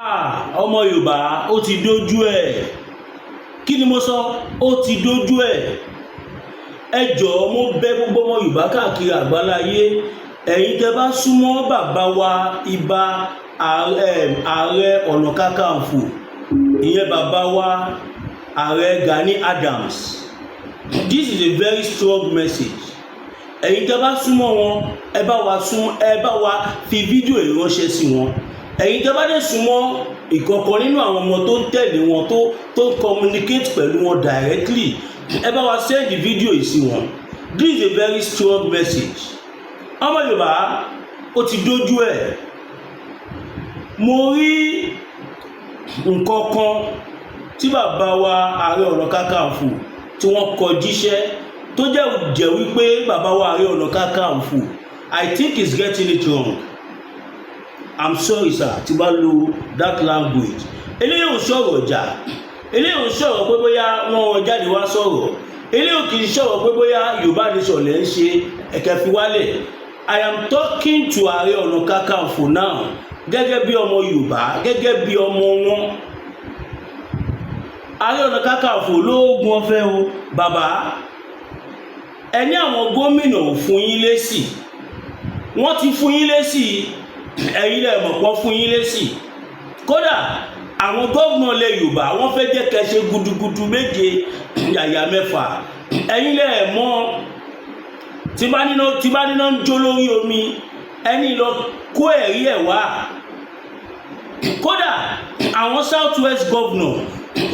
ọmọ Yorùbá ó ti dójú ẹ̀. Kí ni mo sọ? Ó ti dójú ẹ̀. Ẹ jọ̀ọ́ mo bẹ̀ gbogbo ọmọ Yorùbá káàkiri àgbáláyé, ẹ̀yin tẹ́ bá súnmọ́ bàbá wa Ìbà Ààrẹ Ọ̀nà Kakanfò, ìyẹn bàbá wa Ààrẹ Gani Adams. This is a very strong message. Ẹ̀yin tẹ́ bá súnmọ́ wọn, ẹ bá wa fi fídíò ìránṣẹ́ sí wọn. Ẹ̀yin tẹ́ bá dé súnmọ́ ìkọ̀kan nínú àwọn ọmọ tó ń tẹ̀lé wọn tó communicate pẹ̀lú wọn directly, ẹ bá wa send fídíò yìí sí wọn. This is a very strong message. Ọmọ Yorùbá ó ti dójú ẹ̀. Mo rí nǹkan kan tí bàbá wa Ààrẹ Ọ̀nà Kakanfò tí wọ́n kọ jíṣẹ́ tó jẹ́ wípé bàbá wa Ààrẹ Ọ̀nà Kakanfò, I think he's getting it wrong. I'm sorry sir tí bá lo that language. Eléyìí ò sọ̀rọ̀ ọjà, eléyìí ò sọ̀rọ̀ pé bóyá wọ́n jáde wá sọ̀rọ̀, eléyìí ò kì í sọ̀rọ̀ pé bóyá Yorùbá nation lẹ́ ń ṣe ẹ̀kẹ́ fi wálẹ̀. I am talking to Ààrẹ Ọ̀nà Kakanfò now gẹ́gẹ́ bí ọmọ Yorùbá, gẹ́gẹ́ bí ọmọ wọn. Ààrẹ Ọ̀nà Kakanfò lóògùn ọ̀fẹ́ o bàbá. Ẹni àwọn gómìnà ò fún yín lésì, wọ́n ti fún yín lésì, ẹ̀yin lẹ mọ̀ pọ̀ fún yín lésì. Kódà àwọn gómìnà ilẹ̀ Yorùbá wọ́n fẹ́ jẹ́ kẹ́ ṣe gudugudu méje yàyà mẹ́fà. Ẹ̀yin lẹ mọ̀ tí bá níná ń jó lórí omi, ẹni lọ kó ẹ̀rí ẹ̀ wá. Kódà àwọn South West governor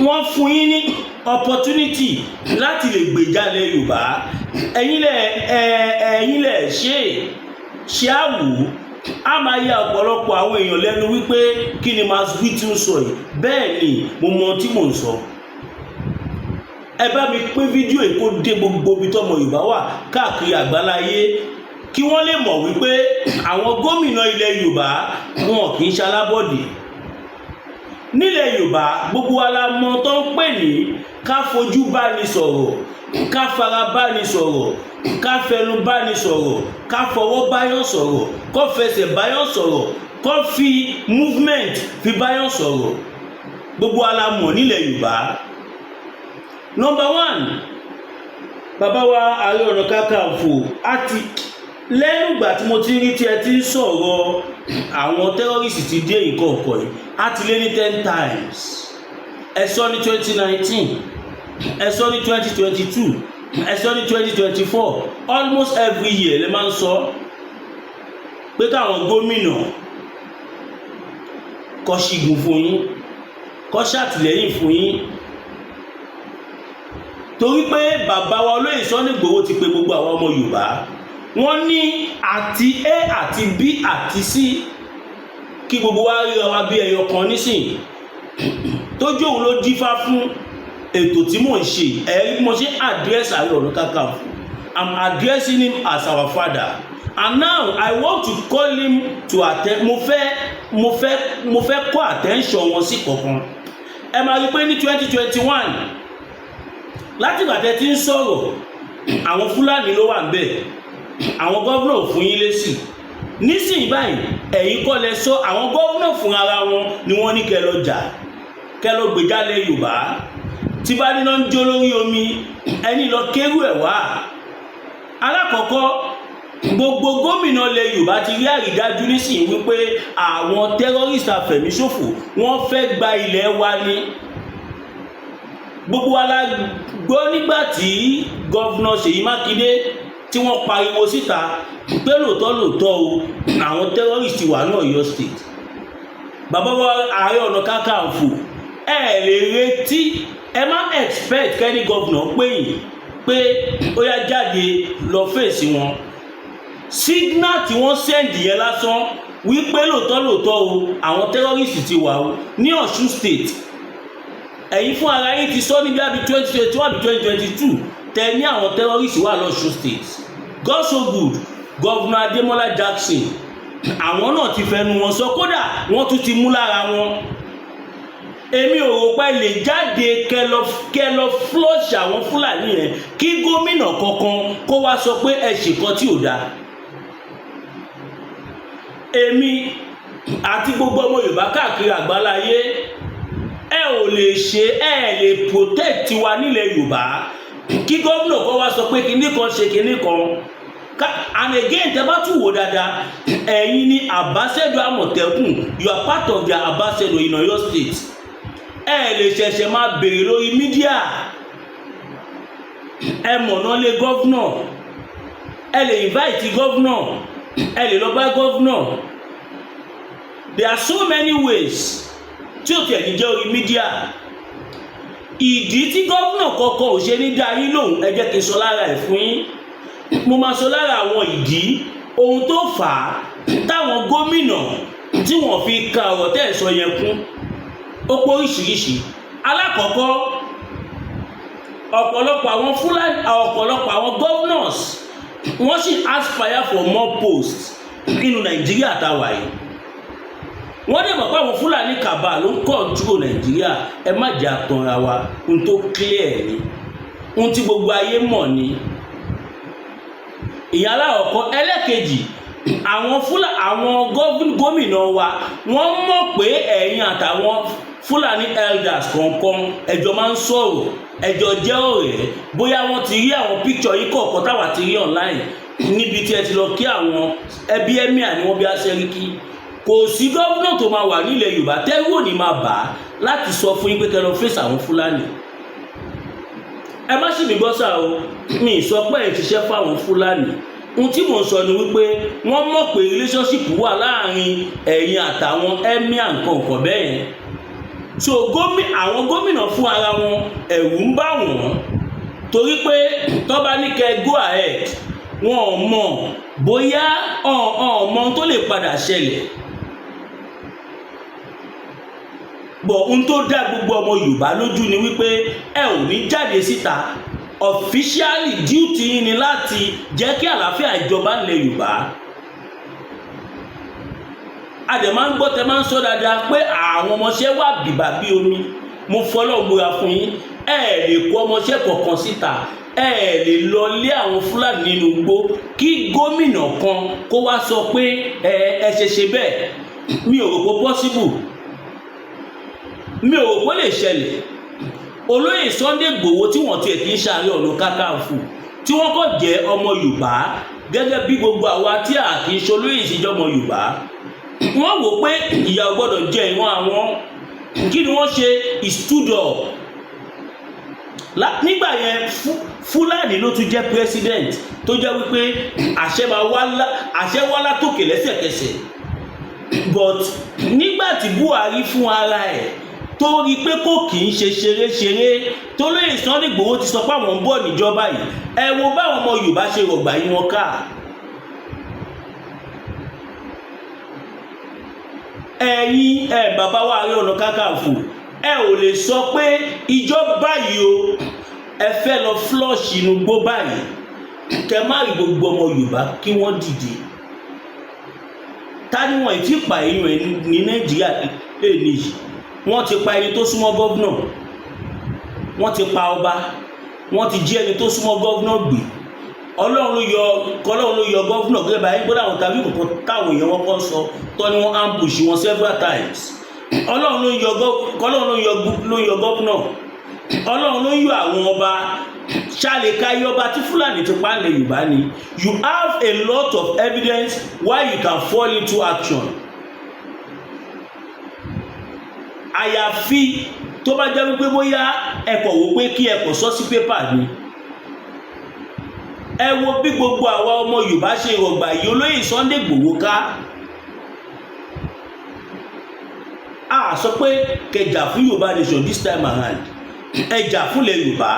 wọ́n fún yín ní opportunity láti lè gbèjálẹ̀ Yorùbá. Ẹ̀yin lẹ ṣe àwò. A máa ya ọ̀pọ̀lọpọ̀ àwọn èèyàn lẹ́nu wípé kí ni Mass Beauty ń sọ yìí. Bẹ́ẹ̀ ni mo mọ tí mò ń sọ. Ẹ bá mi pín fídíò yìí kó dé gbogbo ibi tọ́mọ Yorùbá wà káàkiri àgbáláyé kí wọ́n lè mọ̀ wípé àwọn gómìnà ilẹ̀ Yorùbá wọn kì í ṣalábọ̀dé. Nílẹ̀ Yorùbá gbogbo wa la mọ̀ tó ń pè ní ká fojú bá ni sọ̀rọ̀, ká fara bá ni sọ̀rọ̀, ká fẹnu bá ni sọ̀rọ̀, ká fọwọ́ báyọ̀ sọ̀rọ̀, kó fẹsẹ̀ báyọ̀ sọ̀rọ̀, kó fi movement fi báyọ̀ sọ̀rọ̀. Gbogbo wa la mọ̀ nílẹ̀ Yorùbá. Number one, bàbá wa Ààrẹ Ọ̀nà Kakanfò àti lẹ́nu ìgbà tí mo ti rí tí ẹ ti ń sọ̀rọ̀ àwọn terrorist ti dé nǹkan ọ̀kọ̀ yìí, á ti lé ní 10 times. Ẹ sọ ní 2019, ẹ sọ ní 2022, ẹ sọ ní 2024, almost every year lè máa ń sọ pé káwọn gómìnà kó ṣígun fún yín, kó ṣàtìlẹ́yìn fún yín. Torí pé bàbá wa Olóyè Sunday Igboho ti pe gbogbo àwọn ọmọ Yorùbá, wọ́n ní àti A àti B àti C kí gbogbo wa ríra wa bí ẹyọ kan nísìnyí. Tójú òun ló dífá fún ètò tí mò ń ṣe. Ẹ̀rí mo ṣe address Ààrẹ Ọ̀nà Kakanfò. I'm addressing him as our father, and now I want to call him to attend. Mo fẹ́ kó attention wọn sí kankan. Ẹ máa rí pé ní 2021 láti ìgbà tẹ́ ti ń sọ̀rọ̀ àwọn Fúlàní ló wà ńbẹ̀, àwọn gómìnà ò fún yín lésì. Nísìnyí báyìí ẹ̀yin kọ́ lẹ sọ, àwọn gómìnà fún ara wọn ni wọ́n ní kẹ́ lọ jà, kẹ́ lọ gbèjálẹ̀ Yorùbá. Tí bá níná ń jó lórí omi, ẹni lọ kérú ẹ̀ wá. Alákọ̀ọ́kọ́, gbogbo gómìnà ilẹ̀ Yorùbá ti rí àrídájú nísìnyí wípé àwọn terrorist afẹ̀míṣòfò wọ́n fẹ́ gba ilẹ̀ wa ní. Gbogbo wa la gbọ́ nígbà tí gọ́vnà Ṣèyí Mákindé tí wọ́n pariwo síta pé lóòótọ́ o àwọn terrorist wà ní Ọ̀yọ́ state. Bàbá wa Ààrẹ Ọ̀nà Kakanfò, ẹ lè retí, ẹ má expect kẹ́ni gọ́vnà pé yìí pé ó yá jáde lọ fèsì wọn. Signal tí wọ́n send yẹn lásán wípé lóòótọ́ o àwọn terrorist ti wà o ní Ọ̀ṣun state. Ẹ̀yin fún ara yín ti sọ níbi àbí 2021 àbí 2022 tẹ ní àwọn terrorist wà lọ́ṣun state. God so good, Governor Ademola Jackson, àwọn náà ti fẹnu wọn sọ, kódà wọ́n tún ti mú lára wọn. Èmi ò rò pé lè jáde kẹ́ lọ flush àwọn Fúlàní yẹn kí gómìnà kankan kó wá sọ pé ẹ ṣèkan tí ò dáa. Èmi àti gbogbo ọmọ Yorùbá káàkiri àgbáláyé ẹ ò lè ṣe ẹ lè protect wa nílẹ̀ Yorùbá kí gómìnà kan wá sọ pé kinní kan ṣe kinní kan and again tẹ́ bá tún wò dáadáa ẹ̀yin ni ambassador Àmọ̀tẹ́kùn, you are part of their ambassador in Ọ̀yọ́ state. Ẹ lè ṣẹ̀ṣẹ̀ máa bèrè lórí mídíà ẹ mọ̀nà lé gọ́vnà, ẹ lè invite gọ́vnà, ẹ lè lọ bá gọ́vnà. There are so many ways tí ó tiẹ̀ ní jẹ́ orí mídíà. Ìdí tí gọ́vnà kọ̀ọ̀kan ò ṣe ní dá yín lóhùn ẹ jẹ́ kí n sọ lára ẹ̀ fún yín. Mo máa sọ lára àwọn ìdí ohun tó fà á táwọn gómìnà tí wọ́n fi ka ọ̀rọ̀ tẹ́ ẹ̀ sọ yẹn kún ó pọ̀ oríṣiríṣi. Alákọ̀ọ́kọ́, ọ̀pọ̀lọpọ̀ àwọn Fúlàní, ọ̀pọ̀lọpọ̀ àwọn governors wọ́n sì aspire for more posts nínú Nàìjíríà táwa yìí. Wọ́n dẹ̀ mọ̀ pé àwọn Fúlàní kàbà ló ń control Nàìjíríà. Ẹ má jẹ́ àtọ̀ra wa, ohun tó clear ni, ohun tí gbogbo ayé mọ̀ ni. Ìyẹn alákọ̀ọ́kọ́. Ẹlẹ́kejì, àwọn gómìnà wa wọ́n mọ̀ pé ẹ̀yin àtàwọn Fúlàní elders kọ̀ọ̀kan ẹjọ́ máa ń sọ̀rọ̀, ẹjọ́ jẹ́ ọ̀rẹ́. Bóyá wọ́n ti rí àwọn picture yìí kọ̀ọ̀kan táwa ti rí online níbi tí ẹ ti lọ kí àwọn ẹbí emir ni wọ́n bí aṣẹ́ríkí. Kò sí gómìnà tó máa wà nílẹ̀ Yorùbá tẹ́rù ò ní máa bà á láti sọ fún yín pé kẹ́ lọ fèsì àwọn Fúlàní. Ẹ má ṣì mí gbọ́ sà o, mi sọ pé ẹ̀ ṣiṣẹ́ fáwọn Fúlàní. Ohun tí mò ń sọ ni wípé wọ́n mọ̀ pé relationship wà láàrin ẹ̀yin àtàwọn emir nǹkan bẹ́ẹ̀ yẹn. So àwọn gómìnà fún ara wọn ẹ̀rù ń bà wọ́n torí pé tó bá ní kẹ́ go ahead wọn ò mọ̀ bóyá ọmọ tó lè padà ṣẹlẹ̀. Bọ̀ ohun tó dá gbogbo ọmọ Yorùbá lójú ni wípé ẹ ò ní jáde síta. Officially duty yín ni láti jẹ́ kí àlàáfíà ìjọba nílẹ̀ Yorùbá. A dẹ̀ máa ń gbọ́ tẹ́ máa ń sọ dáadáa pé àwọn ọmọọṣẹ́ wà bìbà bí omi. Mo fọlọ́ gbóra fún yín, ẹ lè kó ọmọọṣẹ́ kọ̀ọ̀kan síta, ẹ lè lọ lé àwọn Fúlàní nínú igbó kí gómìnà kan kó wá sọ pé ẹ ṣe bẹ́ẹ̀. Mi ò rò pé possible, mi ò rò pé lè ṣẹlẹ̀. Olóyè Sunday Igboho tí wọ́n tiẹ̀ kì í ṣàárẹ̀ ọ̀nà kakanfò tí wọ́n kọ́ jẹ́ ọmọ Yorùbá gẹ́gẹ́ bí gbogbo àwa tí a kì í ṣe olóyè ìṣèjọba Yorùbá. Wọ́n wò pé ìyà ò gbọ́dọ̀ jẹ ìwọ̀n àwọn. Kí ni wọ́n ṣe? Ìstúdọ̀. Nígbà yẹn Fúlàní ló tún jẹ́ president tó jẹ́ wípé àṣẹ wá látòkè lẹ́sẹ̀kẹsẹ̀. But nígbà tí Buhari fún ara ẹ̀ tó rí pé kò kì í ṣe ṣeré tó lóye Sunday Igboho ti sọ pé àwọn ń bọ̀ níjọba yìí, ẹ wo báwọn ọmọ Yorùbá ṣe rọ̀gbà yí wọn ká. Ẹ̀yin bàbá wa Ààrẹ Ọ̀nà Kakanfò ẹ ò lè sọ pé ìjọba yìí o ẹ fẹ́ lọ flush inú gbó báyìí kẹ má rí gbogbo ọmọ Yorùbá kí wọ́n dìde. Ta ni wọ́n ti pa èèyàn ẹ̀ ní Nàìjíríà lè níyì? Wọ́n ti pa ẹni tó súnmọ́ gọ́vnà, wọ́n ti pa ọba, wọ́n ti jí ẹni tó súnmọ́ gọ́vnà gbé. Ọlọ́run ló yọ gọ́vnà gẹ́gẹ́ bá yín gbọ́dọ̀ àwọn tàbí kòkó táwọn èèyàn wọn kọ́ sọ tọ́ ni wọ́n ambush wọn several times. Ọlọ́run ló yọ gọ́vnà, Ọlọ́run ló yọ àwọn ọba. Ṣàlèkà iye ọba tí Fúlàní ti pa nílẹ̀ Yorùbá ni. You have a lot of evidence why you can fall into action. Àyàfi tó bá jẹ́ wípé bóyá ẹ̀kọ́ wò pé kí ẹ̀kọ́ sọ sí pépà ni. Ẹ wo bí gbogbo àwa ọmọ Yorùbá ṣe rọ̀gbà yìí olóyè Sunday Igboho ká. A sọ pé kẹjà fún Yorùbá nation this time around, ẹjà fúnlẹ̀ Yorùbá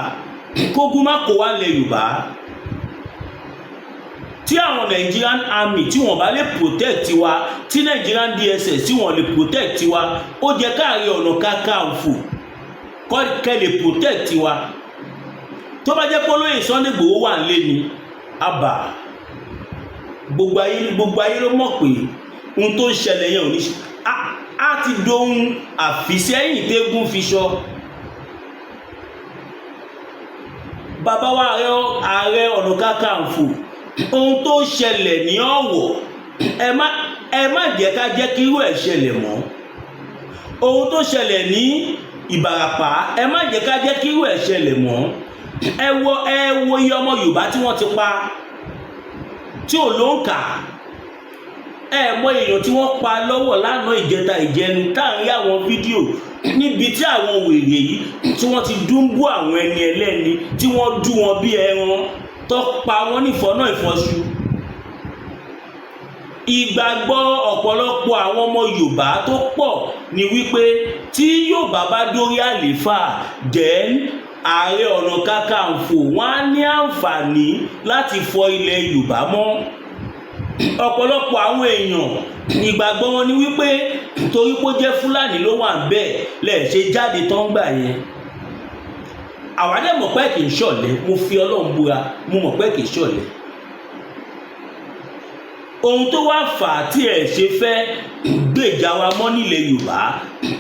kógun má kó wá lẹ̀ Yorùbá. Tí àwọn Nigerian army tí wọ́n bá lè protect wa, tí Nigerian DSS tí wọ́n lè protect wa, ó jẹ́ káàrí Ọ̀nà Kakanfò kẹ́ lè protect wa. Tó bá jẹ́ pé olóyè Sunday Igboho wà nílé ni àbá gbogbo ayé ló mọ̀ pé ohun tó ń ṣẹlẹ̀ yẹn ò ní á ti dohun àfisẹ́yìn tégún fi ṣọ. Bàbá wa Ààrẹ Ọ̀nà Kakanfò ohun tó ṣẹlẹ̀ ní Ọ̀wọ̀ ẹ má jẹ́ ká jẹ́ kí irú ẹ̀ ṣẹlẹ̀ mọ́. Ohun tó ṣẹlẹ̀ ní Ìbàràpá ẹ má jẹ́ ká jẹ́ kí irú ẹ̀ ṣẹlẹ̀ mọ́. Ẹ wo iye ọmọ Yorùbá tí wọ́n ti pa tí ò ló ń kà. Ẹ mọ èèyàn tí wọ́n pa lọ́wọ́ lánàá ìjẹta ìjẹrin táàrí àwọn fídíò níbi tí àwọn wèrè yìí tí wọ́n ti dúnbú àwọn ẹni ẹlẹ́ni tí wọ́n dú wọn bí ẹran tó pa wọ́n nífọ̀nà ìfọ̀ṣù. Ìgbàgbọ́ ọ̀pọ̀lọpọ̀ àwọn ọmọ Yorùbá tó pọ̀ ni wípé tí Yorùbá bá dórí àléfà then Ààrẹ Ọ̀nà Kakanfò wọ́n á ní àǹfààní láti fọ ilẹ̀ Yorùbá mọ́. Ọ̀pọ̀lọpọ̀ àwọn èèyàn ìgbàgbọ́ wọn ni wípé torí pé ó jẹ́ Fúlàní ló wà bẹ́ẹ̀ lẹ̀ ṣe jáde tán gbà yẹn. Àwa dẹ̀ mọ̀ pé kì í ṣọ̀lẹ, mo fi Ọlọ́run búra, mo mọ̀ pé kì í ṣọ̀lẹ. Ohun tó wá fà á tí ẹ ṣe fẹ́ gbèjà wa mọ́ nílẹ̀ Yorùbá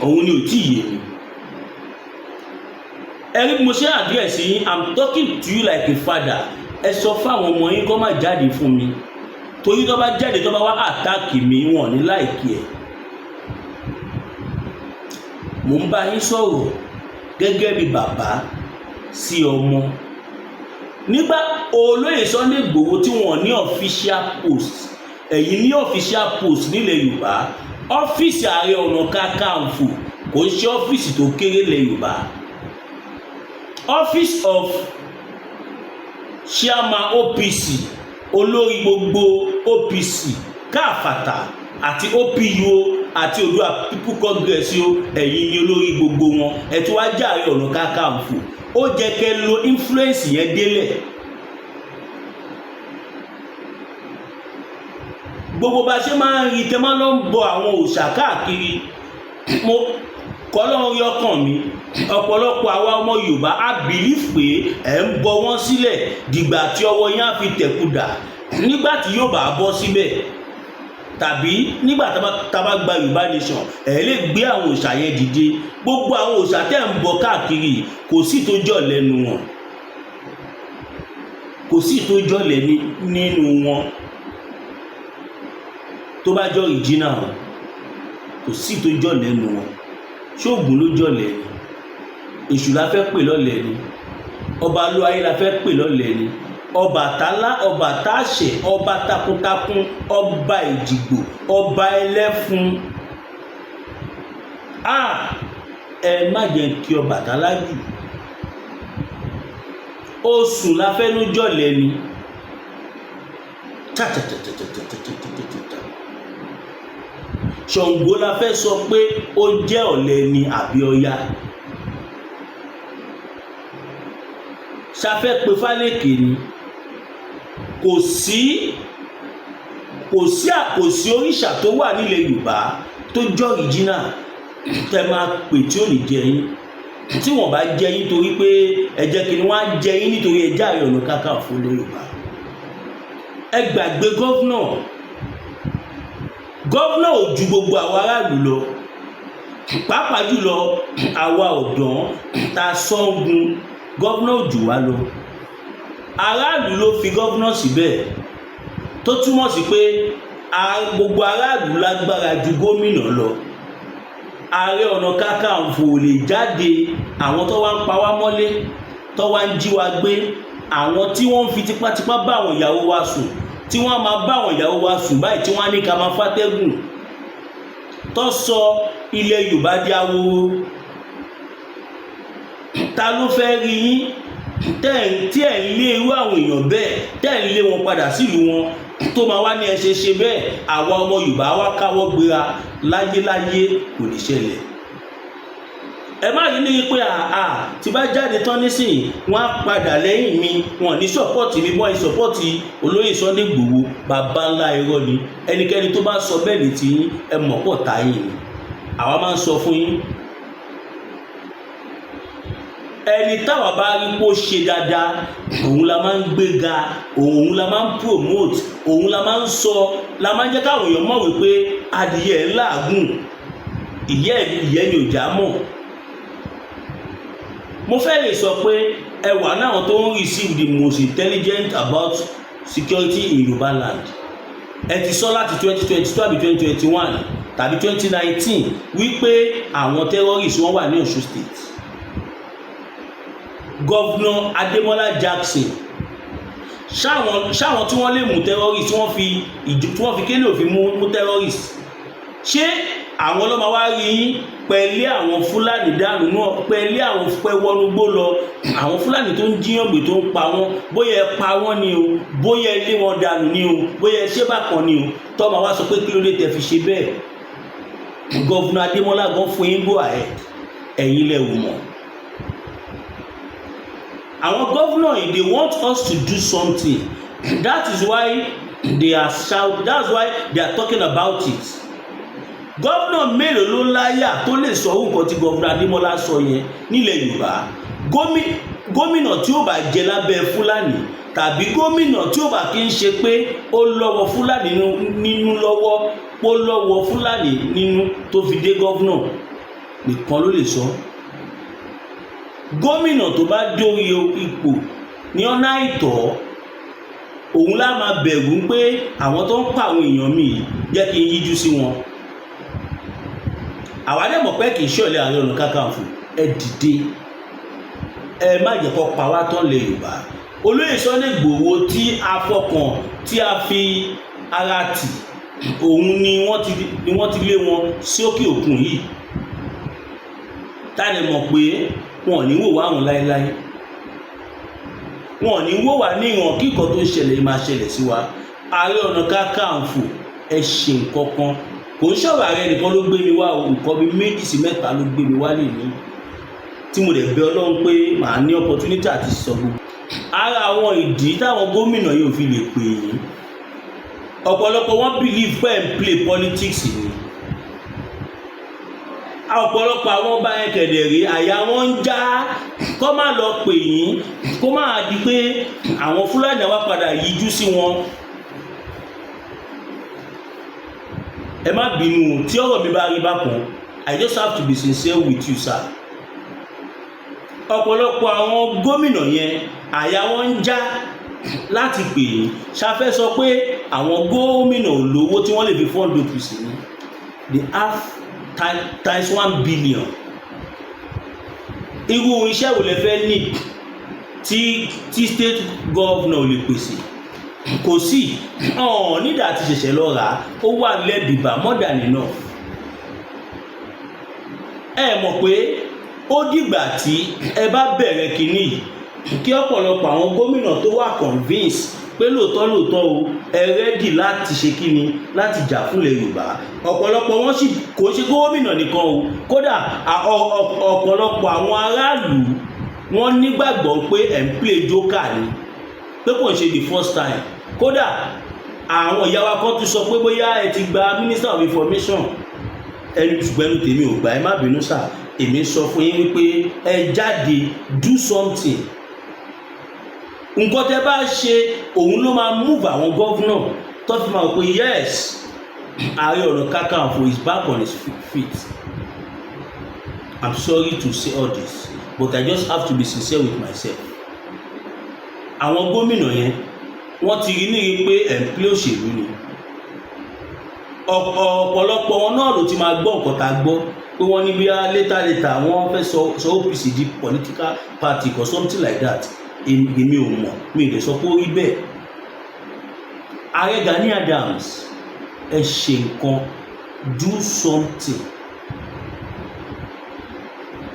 òun ni ò tí ì yé mi. Ẹ̀rí mo ṣe àdírẹ́sì yín, I'm talking to you like a father. Ẹ sọ fáwọn ọmọ yín kó má jáde fún mi torí tó bá jáde tó bá wá àtáàkì mi wọn ní láìkí ẹ̀. Mo ń bá yín sọ̀rọ̀ gẹ́gẹ́ bí bàbá sí ọmọ. Nígbà olóyè Sunday Igboho tí wọ́n ní official post, ẹ̀yin ní official post nílẹ̀ Yorùbá, ọ́fíìsì Ààrẹ Ọ̀nà Kakanfò kò ń ṣe ọ́fíìsì tó kéré lẹ̀ Yorùbá. Office of Chairman OPC, olórí gbogbo OPC káfàtà àti OPU àti Oòduà People Congress ẹ̀yin ni olórí gbogbo wọn. Ẹ tún wá jẹ́ Ààrẹ Ọ̀nà Kakanfò, ó jẹ́ kẹ́ lo influence yẹn délẹ̀. Gbogbo bá ṣe máa ń rí tẹ́ máa lọ ń bọ àwọn òòṣà káàkiri, mo kọ́lọ́run yọkàn mi. Ọ̀pọ̀lọpọ̀ àwa ọmọ Yorùbá á bìlíf pé ẹ̀ ń bọ wọ́n sílẹ̀ dìgbà tí ọwọ́ yín á fi tẹ̀kùdà nígbà tí yóò bá bọ́ síbẹ̀, tàbí nígbà tá bá gba Yorùbá nation ẹ̀ lè gbé àwọn òòṣà yẹn dìde. Gbogbo àwọn òòṣà tẹ́ ń bọ káàkiri kò sí tó jọ lẹ́nu wọn, kò sí tó jọ lẹ́ nínú wọn. Tó bá jọ ìjìnà wọn kò sí tó jọ lẹ́nu wọn. Ṣóògùn ló jọ lẹ́nu, Èṣù la fẹ́ pè lọ́lẹ̀ ni, ọba Olúwayé la fẹ́ pè lọ́lẹ̀ ni, Ọbàtálá, ọba táṣẹ, ọba takuntakun, ọba Èjìgbò, ọba ẹlẹ́fun. Ẹ má jẹ́ kí Ọbàtálá jù. Oṣù la fẹ́ ló jọ lẹ́ni. Ṣàngó la fẹ́ sọ pé ó jẹ́ ọ̀lẹ ni àbí Ọya. Ṣafẹ́ pé Fálékè ni. Kò sí òrìṣà tó wà nílẹ̀ Yorùbá tó jọ ìjìnà tẹ́ máa pè tí ò ní jẹ yín. Tí wọ́n bá jẹ yín torí pé ẹ jẹ́ kí ni wọ́n á jẹ yín nítorí ẹ jẹ́ Ààrẹ Ọ̀nà Kakanfò ní Yorùbá. Ẹ gbàgbé gọ́vnà ò ju gbogbo àwa aráàlú lọ, pàápàá jùlọ àwa ọ̀dọ́ ta sọ́gun. Gọ́vnà ò jù wá lọ, aráàlú ló fi gọ́vnà síbẹ̀, tó túmọ̀ sí pé gbogbo aráàlú lágbára ju gómìnà lọ. Ààrẹ Ọ̀nà Kakanfò ò lè jáde. Àwọn tó wá ń pa wá mọ́lé, tó wá ń jí wa gbé, àwọn tí wọ́n ń fi tipátipá bá àwọn ìyàwó wa sùn, tí wọ́n máa bá àwọn ìyàwó wa sùn báyìí tí wọ́n á ní ká máa fàtẹ́gùn, tó sọ ilẹ̀ Yorùbá di ahoro. Ta ló fẹ́ rí yín tí ẹ̀ ń lé irú àwọn èèyàn bẹ́ẹ̀, tẹ́ ẹ̀ ń lé wọn padà sílùú wọn, tó máa wá ní ẹ ṣe bẹ́ẹ̀? Àwa ọmọ Yorùbá wá káwọ́ gbéra, láyéláyé kò lè ṣẹlẹ̀. Ẹ má rí ní pé tí bá jáde tán nísìnyí wọ́n á padà lẹ́yìn mi, wọ́n ní sọ́pọ́ọ̀tì mi bọ́ ìsọ́pọ́ọ̀tì olóyè Sunday Igboho. Bàbá ńlá irọ́ ni. Ẹnikẹ́ni tó bá sọ bẹ́ẹ̀ ní ti yín ẹ mọ̀ pọ̀ táyìn ni. Àwa máa ń sọ fún yín, ẹni táwa bá rí pé ó ṣe dáadáa òun la máa ń gbéga, òun la máa ń promote, òun la máa ń sọ, la máa ń jẹ́ káwọn èèyàn mọ̀ wípé adìyẹ ńláàgùn ìyẹ́ ni ò já mọ̀. Mo fẹ́ lè sọ pé ẹ wà náà tó ń receive the most intelligent about security in Yorùbá land. ẹ ti sọ láti 2022 àbí 2021 tàbí 2019 wípé àwọn terrorists wọ́n wà ní Ọ̀ṣun state. Governor Adémọ́lá Jackson ṣáwọn tí wọ́n lè mú terrorist tí wọ́n fi kélé òfin mú terrorist, ṣé àwọn ọlọ́mọ wá rí yín pẹ̀lú àwọn Fúlàní dànù náà, pẹ̀lú àwọn pẹ́wọ́nugbó lọ, àwọn Fúlàní tó ń jíyàn gbé tó ń pa wọ́n, bóyá ẹ pa wọ́n ni o, bóyá ẹ lé wọn dànù ni o, bóyá ẹ ṣe bákan ni o, tọ́mọ wá sọ pé kí ló dé tẹ́ fi ṣe bẹ́ẹ̀. Gọ́vùnà Adémọ́lá gan fún yín go ahead, ẹ̀yin lẹ wò mọ́. Àwọn gọ́vùnà yìí, they want us to do something. That is why they are shout, that's why they are talking about it. Gọ́vùnà mélòó ló láyà tó lè sọ nǹkan tí gọ́vùnà Adémọ́lá sọ yẹn nílẹ̀ Yorùbá? Gómìnà tí ó bá jẹ lábẹ́ Fúlàní, tàbí gómìnà tí ó bá kí ń ṣe pé ó lọ́wọ́ Fúlàní nínú lọ́wọ́, ó lọ́wọ́ Fúlàní nínú tó fi dé gọ́vùnà nìkan ló lè sọ. Gómìnà tó bá dórí ipò ní ọ̀nà àìtọ́, òun lá máa bẹ̀rù pé àwọn tó ń pa àwọn èèyàn mi jẹ́ kí n yíjú sí wọn. Àwa dẹ̀ mọ̀ pé kì í ṣọ̀lẹ Ààrẹ Ọ̀nà Kakanfò, ẹ dìde, ẹ má jẹ́ kó pa wá tán lẹ̀ Yorùbá. Olóyè Sunday Igboho tí a fọkàn, tí a fi ara tì, òun ni wọ́n ti lé wọn sí òkè òkun yìí. Tá lè mọ̀ pé wọn ò ní wò wá àwọn láéláé, wọn ò ní wò wá ní ìran kíkọ́ tó ṣẹlẹ̀ máa ṣẹlẹ̀ sí wa. Ààrẹ Ọ̀nà Kakanfò, ẹ ṣe nǹkan kan. Kò ń ṣọ̀rọ̀ ààrẹ nìkan ló gbé mi wá o, nǹkan bí 2 sí 3 ló gbé mi wá lè ní, tí mo dẹ̀ bẹ̀ Ọlọ́run pé màá ní opportunity àti sọ gbogbo. Ara àwọn ìdí táwọn gómìnà yóò fi lè pè yín, ọ̀pọ̀lọpọ̀ wọn believe pé ń play politics ni. Ọ̀pọ̀lọpọ̀ àwọn ọba yẹn kẹ̀dẹ̀rí àyà wọn ń já kó má lọ pè yín, kó má di pé àwọn Fúlàní wá padà yíjú sí wọn. Ẹ má bínú tí ọ̀rọ̀ mi bá rí bákan, I just have to be sincere with you, sir. Ọ̀pọ̀lọpọ̀ àwọn gómìnà yẹn àyà wọn ń já láti pè yín. Ṣafẹ́ sọ pé àwọn gómìnà olówó tí wọ́n lè fi fund OPC ní, they have times 1 billion. Irú iṣẹ́ wo lẹ fẹ́ ní tí state governor lè pèsè? Kò sí, nígbà tí ṣẹ̀ṣẹ̀ lọ rà ó wà lẹ́bìbà more than enough. Ẹ mọ̀ pé ó dìgbà tí ẹ bá bẹ̀rẹ̀ kínní kí ọ̀pọ̀lọpọ̀ àwọn gómìnà tó wà convince pé lóòótọ́ o, ẹ rẹ́dì láti ṣe kíni, láti jà fúnlẹ̀ Yorùbá. Ọ̀pọ̀lọpọ̀ wọn sì kò ṣe gómìnà nìkan o, kódà ọ̀pọ̀lọpọ̀ àwọn aráàlú wọ́n nígbàgbọ́ pé ẹ̀ ń play joker ni, pé kò ń ṣe the first time. Kódà àwọn ìyá wa kan tún sọ pé bóyá ẹ ti gba Minister of Information, ẹni ṣùgbọ́n tèmi ò gbà, ẹ má bínú sà. Èmi sọ fún yín wípé ẹ jáde, do something. Nǹkan tẹ́ bá ṣe òun ló máa move àwọn gọ́vnọ̀ tó fi máa pé yes, Ààrẹ Ọ̀nà Kakanfò is back on his feet. I'm sorry to say all this, but I just have to be sincere with myself. Àwọn gómìnà yẹn wọ́n ti rí ní pé ẹ̀ ń play òṣèlú ni. Ọ̀pọ̀lọpọ̀ wọn náà ló ti máa gbọ́ nǹkan tá a gbọ́ pé wọ́n ní bí later wọ́n fẹ́ sọ OPC di political party or something like that. Èmi ò mọ̀, mi ò lè sọ pé ó rí bẹ́ẹ̀. Ààrẹ Gani Adams, ẹ ṣe nǹkan, do something.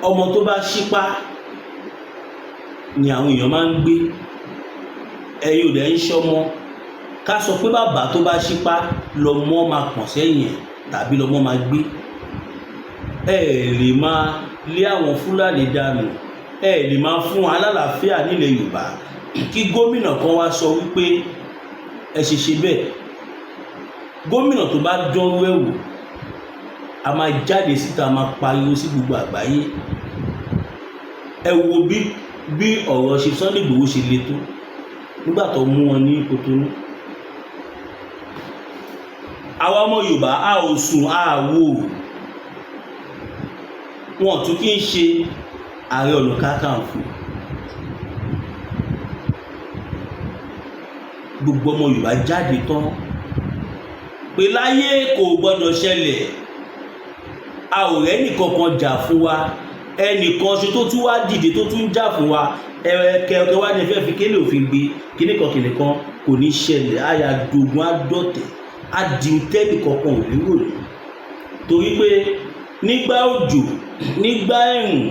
Ọmọ tó bá ṣípá ni àwọn èèyàn máa ń gbé, ẹ̀yin ò dẹ̀ ń ṣọmọ. Ká sọ pé bàbá tó bá ṣípá lọmọ máa pọ̀n sẹ́yìn ẹ̀ tàbí lọmọ máa gbé. Ẹ lè máa lé àwọn Fúlàní dànù, ẹ lè máa fún alálàáfíà nílẹ̀ Yorùbá kí gómìnà kan wá sọ wípé ẹ ṣe bẹ́ẹ̀. Gómìnà tó bá dánwó ẹ̀wò a máa jáde síta, a máa pariwo sí gbogbo àgbáyé. Ẹ wo bí ọ̀rọ̀ ṣe Sunday Igboho ṣe le tó nígbà tó mú wọn ní Kòtónú. Àwa ọmọ Yorùbá a ò sùn, a wò, wọn tún kí ń ṣe Ààrẹ Ọ̀nà Kakanfò. Gbogbo ọmọ Yorùbá jáde tán pé láyé kò gbọdọ̀ ṣẹlẹ̀, a ò rẹ́nì kankan jà fún wa, ẹnìkan ṣe tó tún wá dìde tó tún jà fún wa, ẹ̀kẹ́ wá ní fẹ́ fi kélé òfin gbé kíníkan kò ní ṣẹlẹ̀, àyà dogun àdọ̀tẹ̀ àdìntẹ́nì kankan ò lérò ní. Torí pé nígbà òjò, nígbà ẹ̀rùn,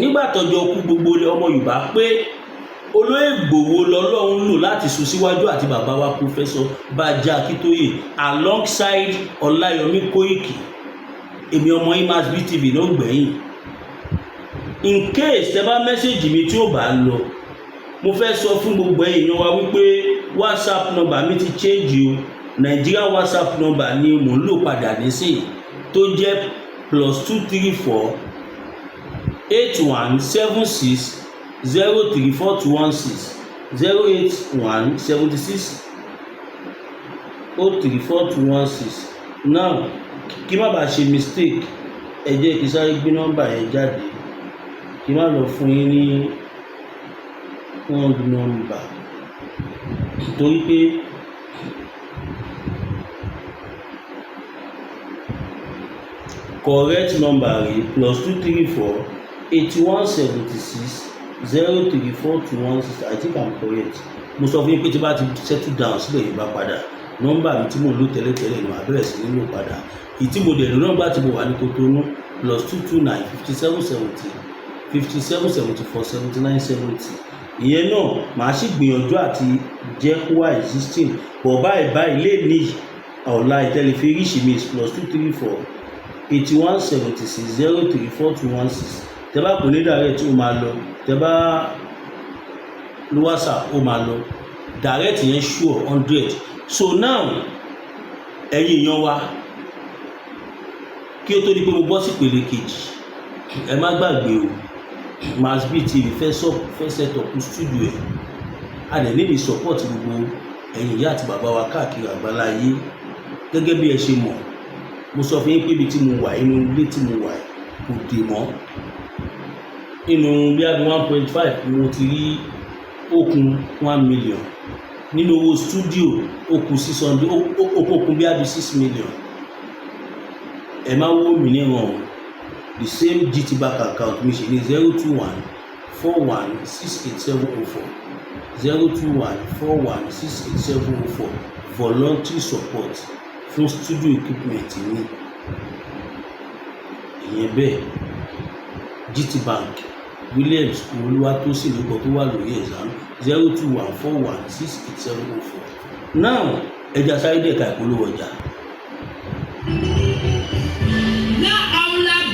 nígbà tọ́jọ́ kú gbogbo ọmọ Yorùbá pé Olóyè Ìgbòho lọ́lọ́run lò láti sún síwájú àti bàbá wa Professor Bánjí Akíntóyè alongside Ọláyọmí Kóìkì. Èmi ọmọ Imasby TV ló gbẹ̀yìn. In case tẹ bá mẹ́sẹ̀jì mi tí ó bá lọ, mo fẹ́ sọ fún gbogbo èèyàn wa wípé WhatsApp number mi ti change o. Nigeria WhatsApp number ni mò ń lò padà nísìnyí tó jẹ́ +234 8176 03416 081 76 03416. Now kí má bàa ṣe mistake, ẹ jẹ́ kí sáré gbé nọ́mbà yẹn jáde kí má lọ fún yín ní wrong number, torí pé correct number rẹ̀ +234 8176 03416. I think I'm correct. Mo sọ fún yín pé tí bá ti settle down sílẹ̀ yìí bá padà nọ́mbà mi tí mo lò tẹ́lẹ̀tẹ́lẹ̀ ni màá bẹ̀rẹ̀ sí ní lò padà. Ìtí mo dẹ̀ lò nọ́mbà tí mo wà ní Kotonu +229 5770 5774 7970. Ìyẹn náà màá sì gbìyànjú àti jẹ́ kó wà existing, but báyìí lè ní ọ̀la ìtẹ́lẹ̀fẹ́ ríṣì mi +234 8176 03416. Tẹ́ bá kò ní direct ó máa lọ, tẹ́ bá lo WhatsApp ó máa lọ, direct yẹn sure 100. So now ẹ̀yin èèyàn wa, kí ó tó di pé mo bọ́ sí ìpele kejì, ẹ má gbàgbé o, Imasby TV fẹ́ set up studio ẹ̀, a dẹ̀ níbi support gbogbo ẹ̀yin ìyá àti bàbá wa káàkiri àgbáláyé. Gẹ́gẹ́ bí ẹ ṣe mọ̀, mo sọ fún yín pé ibi tí mo wà, inú ilé tí mo wà kò dè mọ́, inú bí i 1.5 mo ti rí okùn 1 million, nínú owó studio okùn 600, okùn bí i 6 million. Ẹ má wó mi ní ìrọ̀rùn. The same GT Bank account mi ṣe ní 021 41 68704 021 41 68704 voluntary support fún studio equipment ní ìyẹn bẹ́ẹ̀. GT Bank Williams Olúwatósìn lórúkọ tó wà lórí exam 021 41 68704. Now ẹja sáré dẹ̀ka ìpolówó ọjà.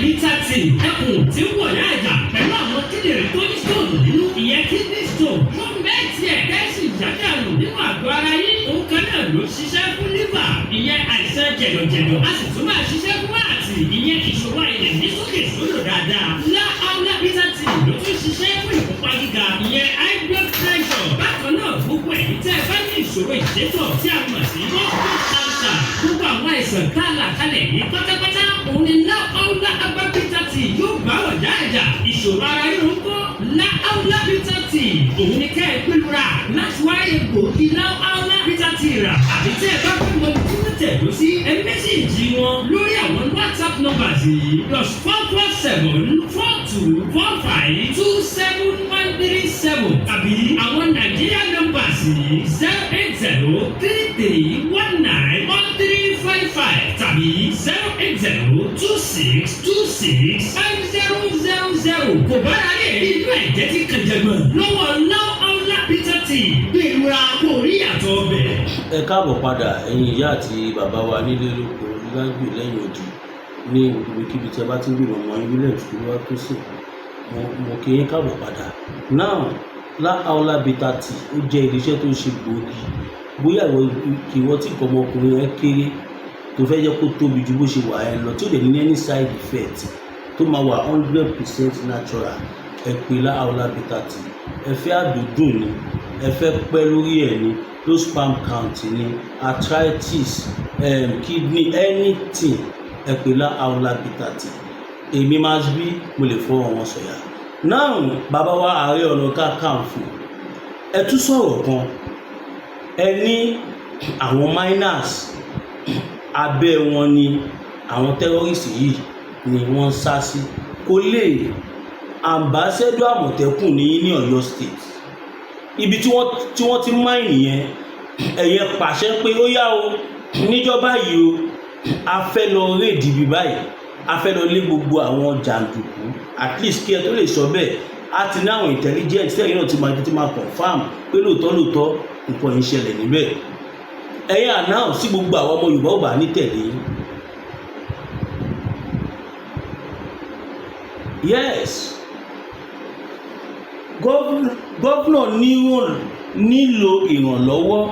Vitatin ẹkùn tí ń wọ̀ láàjà pẹ̀lú àwọn kíndìnrín tó ní stone nínú ìyẹn kidney stone fún mẹ́tì ẹ̀ kẹ́sì ìjákàlù nínú àgọ́ ara yín. Òun kan náà ló ṣiṣẹ́ fún liver ìyẹn àìsàn jẹ̀dọ̀jẹ̀dọ̀, a sì tún máa ṣiṣẹ́ fún àti ìyẹn ìṣòro ilẹ̀ ní sókè sódò dáadáa. Láàlá Vitatin ló tún ṣiṣẹ́ fún ìfúnpá gíga ìyẹn high blood pressure. Bákan náà gbogbo ẹ̀yin tẹ́ ẹ bá ní ìṣòro ìṣètò tí a mọ̀ sí prostate cancer, gbogbo àwọn àìsàn kálàkálẹ̀ yìí pátápátá òun ni Láàlá Vitatin yóò bá ọ̀dà ẹ̀dà. Ìṣòro ara yóò ń kọ́ Láàlá Vitatin òun ni kẹ́ ẹ pínlura láti wá egbòogi Láàlá Vitatin rà. Àbí tẹ́ ẹ bá fẹ́ mọ ibi tí wọ́n tẹ̀dó sí ẹ méjèèjì wọn lórí àwọn WhatsApp numbers yìí +447 42 45 27137 tàbí àwọn Nigeria numbers yìí 080 33 19 1355 tàbí 080 26 26 5000. Kò bára lè rí inú ẹ̀jẹ̀ tí kànjẹ̀gbọ̀n lọ́wọ́ Láàlá Vitatin gbèrúra kò rí àtọ̀ ọbẹ̀. Ẹ káàbọ̀ padà ẹ̀yin ìyá àti bàbá wa nílé lóko lágbè lẹ́yìn odi ní ibikíbi tí a bá ti ń gbìmọ̀ ọmọ Williams Olúwatósìn. Mo kí yín káàbọ̀ padà. Now Láàlá Vitatin ó jẹ́ iléeṣẹ́ tó ń ṣe gbòógì. Bóyá ìwọ tí nǹkan ọmọkùnrin rẹ kéré tó fẹ́ jẹ́ kó tóbi ju bó ṣe wà ẹ lọ tí ó dẹ̀ ní any side effect tó máa wà 100% natural, ẹ pè Láàlá Vitatin. Ẹ fẹ́ àdùndùn ni, ẹ fẹ́ pẹ́ lórí ẹ̀ ni, low sperm count ni, arthritis, kidney, anything, ẹ pè Láàlá Vitatin. Èmi Imasby mo lè fọwọ́ wọn sọ̀yà. Now bàbá wa Ààrẹ Ọ̀nà Kakanfò ẹ tún sọ̀rọ̀ kan, ẹ ní àwọn miners abẹ́ wọn ni àwọn tẹ́rọ́rìsì yìí ni wọ́n ń sá sí. Kò lè ambassador Àmọ̀tẹ́kùn ní Ọ̀yọ́ state ibi tí wọ́n ti máìnì yẹn ẹ̀yẹ pàṣẹ pé ó yá o níjọba yìí o a fẹ́ lọ rédì bí báyìí a fẹ́ lọ lé gbogbo àwọn jàǹdùkú at least kí ẹ tó lè sọ bẹ́ẹ̀ a ti ní àwọn intelligence tẹ́yìn náà ti máa confam pé lóòótọ́ nǹkan yìí ṣẹlẹ̀ níbẹ̀ ẹ̀yẹ announce sí gbogbo àwọn ọmọ Yorùbá ò bá ní tẹ̀lé. Yes, gọ́vnà nílò ìrànlọ́wọ́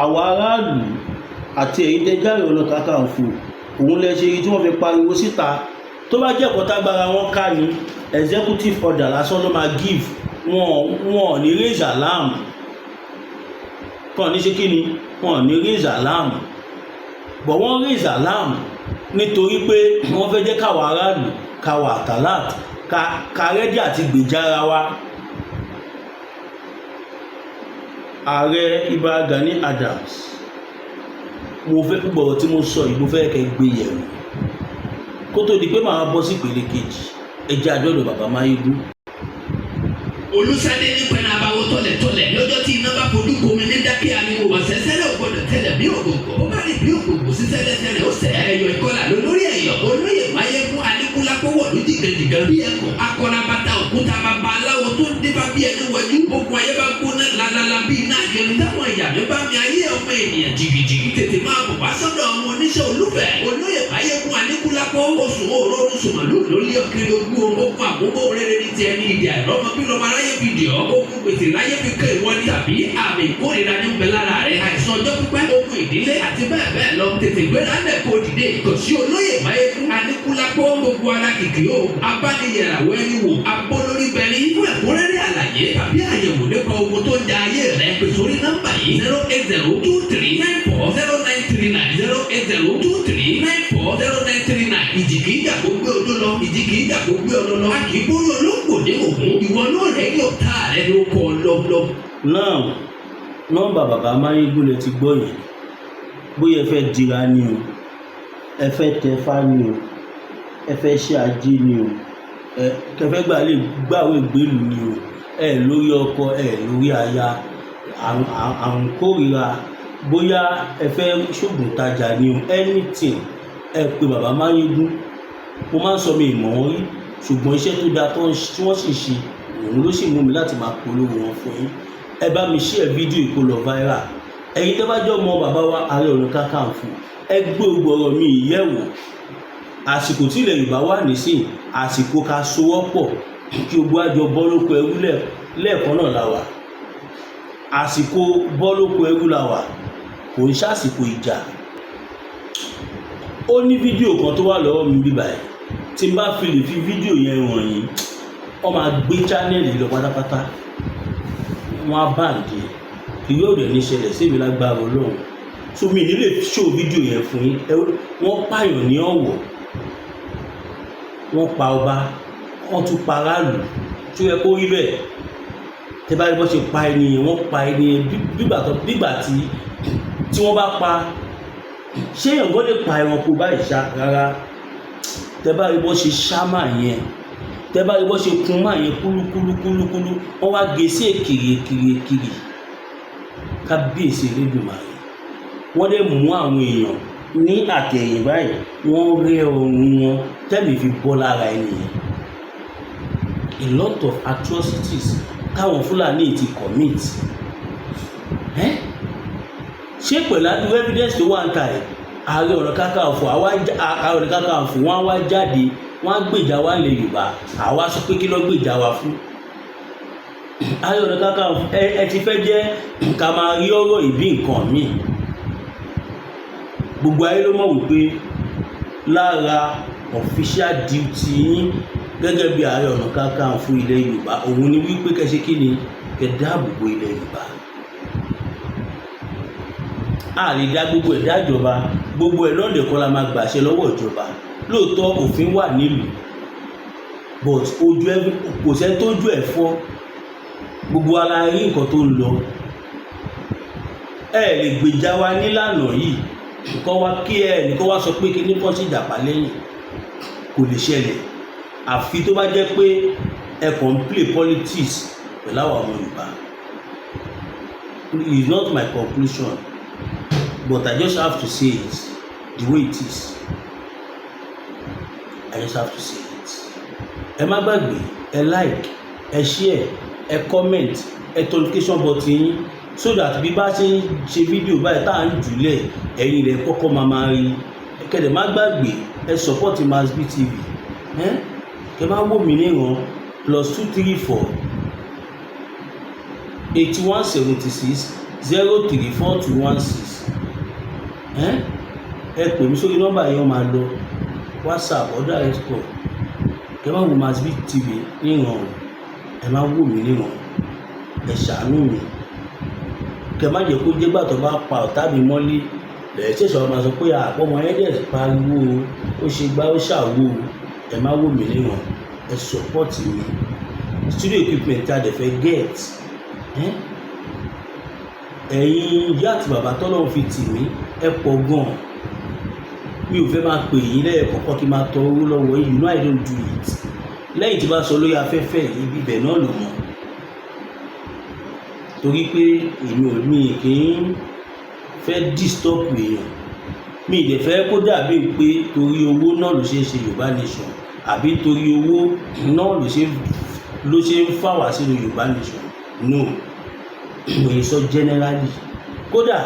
àwọn aráàlú àti ẹ̀yin tẹ́ Ààrẹ Ọ̀nà Kakanfò òun lẹ ṣe tí wọ́n fi pariwo síta tó bá jẹ́ ẹ̀kọ́ tágbára wọn ká ní executive order lásán ló máa give wọn ní raise alarm kàn ní ṣe kí ni wọn ní raise alarm but wọ́n raise alarm nítorí pé wọ́n fẹ́ jẹ́ káwa aráàlú káwa àtàlát ká rẹ́dí àti gbèjára wa. Ààrẹ Ìbà Gani Adams mo fẹ́ gbọ́rọ̀ tí mo sọ yìí mo fẹ́ kẹ́ gbé yẹ̀wò kó tó di pé màá bọ́ sí ìpele kejì ẹjẹ́ àjọ́dọ̀ bàbá Máyégún. Olùsẹ́dé ní pẹ̀lú àbáwò tọ̀lẹ̀tọ̀lẹ̀ lọ́jọ́ tí iná bá fojú komi ní dákẹ́ àníwò wà sẹ́sẹ́rẹ́ ògbọ́dọ̀ tẹ́lẹ̀ bí ògògò ó bá rí bí ògògò sí sẹ́lẹ̀sẹ́lẹ̀ ó sẹ́ ẹ̀yọ̀ ìkọlà lórí ẹ̀yọ̀ olóyè Máyégún Aníkúlápówọ̀ ló jìgàjìgà bí ẹ̀kọ́ akọ́nabata òkúta bàbá aláwọ̀ tó ń débà bí ẹni wẹ̀jú ogun ayé bá gbóná lálálá bí iná àjẹmí táwọn ìyàmí bá mi ayé ọmọ ènìyàn jìgìjìgì tètè máa bọ̀ wá sọ́dọ̀ ọmọ oníṣẹ́ olúfẹ́ olóyè Máyégún Aníkúlápó oṣù òórùn sùmọ̀lú lórí ọkiri ogún ogun àgbógbó rere ní tiẹ̀ ní ìdí àìrọ́mọ bí lọ́mọ aráyé fìdí ọ́ ogun gbèsè láyé fi ké ìwọ ní tàbí àmì ìkórìíra ní bẹ lára rẹ̀ àìsàn ọjọ́ pípẹ́ ogun ìdílé àti bẹ́ẹ̀ bẹ́ẹ̀ lọ tètè gbéra lẹ̀ kó dìde kò sí olóyè Máyégún Aníkúlápó gbogbo ara kìkì o abániyẹ̀ràwọ ẹni wò abólórí bẹ̀rí fún ẹ̀kúnrẹ́rẹ́ àlàyé tàbí àyẹ̀wò nípa ogun tó ń ja ayé rẹ̀ pè sórí nọ́mbà yìí 08023940939 ìjì kìí jà kó gbé odó lọ ìjì kìí jà kó gbé ọdọ lọ a kì í bórí olóńgbò ní ògún ìwọ náà rẹ̀ yóò tá rẹ̀ ló kọ́ lọ́lọ́. náà nọ́mbà bàbá Máyégún lẹ ti gbọ́ yìí bóyá ẹ fẹ́ dira ni o ẹ fẹ́ tẹfá ni o ẹ fẹ́ ṣe ajé ni o ẹ kẹfẹ́ gbàwé ìgbélú ni o ẹ lórí ọkọ ẹ lórí aya àrùn kórìíra bóyá ẹ fẹ́ ṣògùn tajà ni o anything ẹ pè bàbá Máyégún mo máa ń sọ mi ìmọ̀ wọn rí ṣùgbọ́n iṣẹ́ tó dáa tí wọ́n sì ṣe òun ló sì mú mi láti máa polówó wọn fún yín ẹ bá mi share fídíò ìkó lọ viral ẹ̀yin tẹ́ bá jọ mọ bàbá wa Ààrẹ Ọ̀nà Kakanfò ẹ gbé ògbọ̀rọ̀ mi ìyẹ̀wò àsìkò tí ilẹ̀ Yorùbá wà nísìn àsìkò ká sowọ́pọ̀ kí ogun àjọ bọ́ lóko ẹrú lẹ́ẹ̀kan náà la wà àsìkò bọ́ lóko ẹrú la wà kò ń ṣàsìkò ìjà. Ó ní fídíò kan tó wà lọ́wọ́ mi bíbá ẹ̀ tí n bá fi lè fi fídíò yẹn hàn yín wọ́n máa gbé channel lọ pátápátá wọ́n á báǹdì kì yóò dẹ̀ ní ṣẹlẹ̀ síbi lágbára Ọlọ́run so mi nílé show fídíò yẹn fún yín wọ́n pààyàn ní Ọ̀wọ̀ wọ́n pa ọba wọ́n tún pa aráàlú tó yẹ kó rí bẹ́ẹ̀ tẹ́ bá rí bọ́ ṣe pa ẹni yẹn wọ́n pa ẹni yẹn bígbà tí wọ́n bá pa ṣé èèyàn lè pa ẹranko báyìí ṣá rárá tẹ́ bá rí bọ́ ṣe ṣá máa yẹn tẹ́ bá rí bọ́ ṣe kun máa yẹn kúlúkúlúkúlú wọ́n wá gé sí èkìrì kábíyèsí Elédùmarè wọ́n lè mú àwọn èèyàn ní àtẹ̀yìn báyìí wọ́n rẹ́ ọrùn wọn tẹ́mi fi bọ́ lára ènìyàn a lot of atrocities táwọn Fúlàní ti commit ṣé pẹ̀lú àdúgbò evidence tó wà ń ta ẹ̀ Ààrẹ Ọ̀nà Kakanfò wọ́n wá jáde wọ́n á gbèjà wa lè Yorùbá àwa sọ pé kí ló gbèjà wa fún Ààrẹ Ọ̀nà Kakanfò ẹ ti fẹ́ jẹ́ ká máa rí ọ̀rọ̀ ìbí nǹkan míì gbogbo ayé ló mọ̀ wípé lára official duty yín gẹ́gẹ́ bí Ààrẹ Ọ̀nà Kakanfò ilẹ̀ Yorùbá òun ni wípé kẹ́ṣe kí ni kẹ́ dáàbò bo ilẹ̀ Yorùbá àrídá gbogbo ẹ̀dá ìjọba gbogbo ẹ̀ lọ́dẹ̀ kọ́ la máa gbàṣẹ lọ́wọ́ ìjọba lóòótọ́ òfin wà nílùú but kò sẹ́ tójú ẹ̀ fọ́ gbogbo ara rí nǹkan tó ń lọ ẹ lè gbèjà wa nílànà yìí nǹkan wá kí nìkan wá sọ pé kí ní kàn sí ìjàpá lẹ́yìn kò lè ṣẹlẹ̀ àfi tó bá jẹ́ pé ẹ kàn ń play politics pẹ̀lú àwọn ọmọ Yorùbá. It's not my conclusion but I just have to say it the way it is. I just have to say it. Ẹ má gbàgbé ẹ like ẹ share ẹ comment ẹ notification button yín so that bí bá ṣe ń ṣe fídíò báyìí tá à ń jùlẹ̀ ẹ̀yin rẹ̀ kọ́kọ́ máa rí kẹ̀dẹ̀ má gbàgbé ẹ support Masbi TV kẹ má wò mí níran +234 8176 034216 ẹ pè mí sórí nọ́mbà yẹn máa lọ WhatsApp ọ̀dọ̀ àìsàn kẹ má wò Masbi TV níran ẹ má wò mí níran ẹ ṣàánú mi kẹ má jẹ́ kó jẹ́ gbà tó bá pa ọ̀tá mi mọ́lé lẹ́yìn tí ìṣòro máa sọ pé àpọ̀mọ ẹ̀dẹ̀ pariwo ó ṣe gbá ó ṣàwo ẹ má wò mí níran ẹ support mi studio equipment a dẹ̀ fẹ́ get ẹ̀yin ìyá àti bàbá tọ́lọ́run fi tì mí ẹ pọ̀ gan-an mi ò fẹ́ máa pè yín lẹ́ẹ̀kọ̀ọ̀kan kí n máa tọ owó lọ́wọ́ yìí, you know I don't do it. Lẹ́yìn tí bá sọ lórí afẹ́fẹ́ ibi ibẹ̀ náà lò mọ́ torí pé èmi kì í fẹ́ disturb èèyàn, mi ì dẹ̀ fẹ́ kó dàbí pé torí owó náà ló ṣe ń ṣe Yorùbá nation àbí torí owó náà ló ṣe ń fà wá sínú Yorùbá nation. No, mo yẹ sọ generally kódà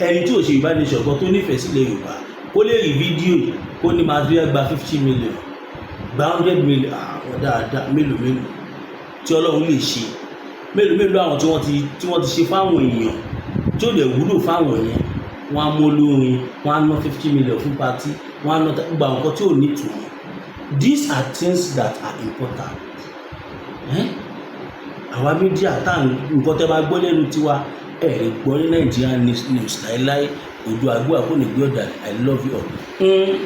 ẹni tí ò ṣe Yorùbá nation kan tó nífẹ̀ẹ́ sílẹ̀ Yorùbá kó lè rí fídíò kó ní Masbi gba 50 million gba 100 million àwọn dáadáa mélòó tí Ọlọ́run lè ṣe, mélòó àwọn tí wọ́n ti ṣe fáwọn èèyàn tí ó lè wúlò fáwọn yẹn, wọ́n á mú olórin wọ́n á ná 50 million fún pátí wọ́n á ná gba nǹkan tí ò ní ìtumọ̀. These are things that are important. Àwa mídíà tá nǹkan tẹ́ bá gbọ́ lẹ́nu tiwa ẹ̀ lè gbọ́ ní Nigerian news láéláé ojú àgbò àkóní gbé ọ̀dà. I love you all. Bye.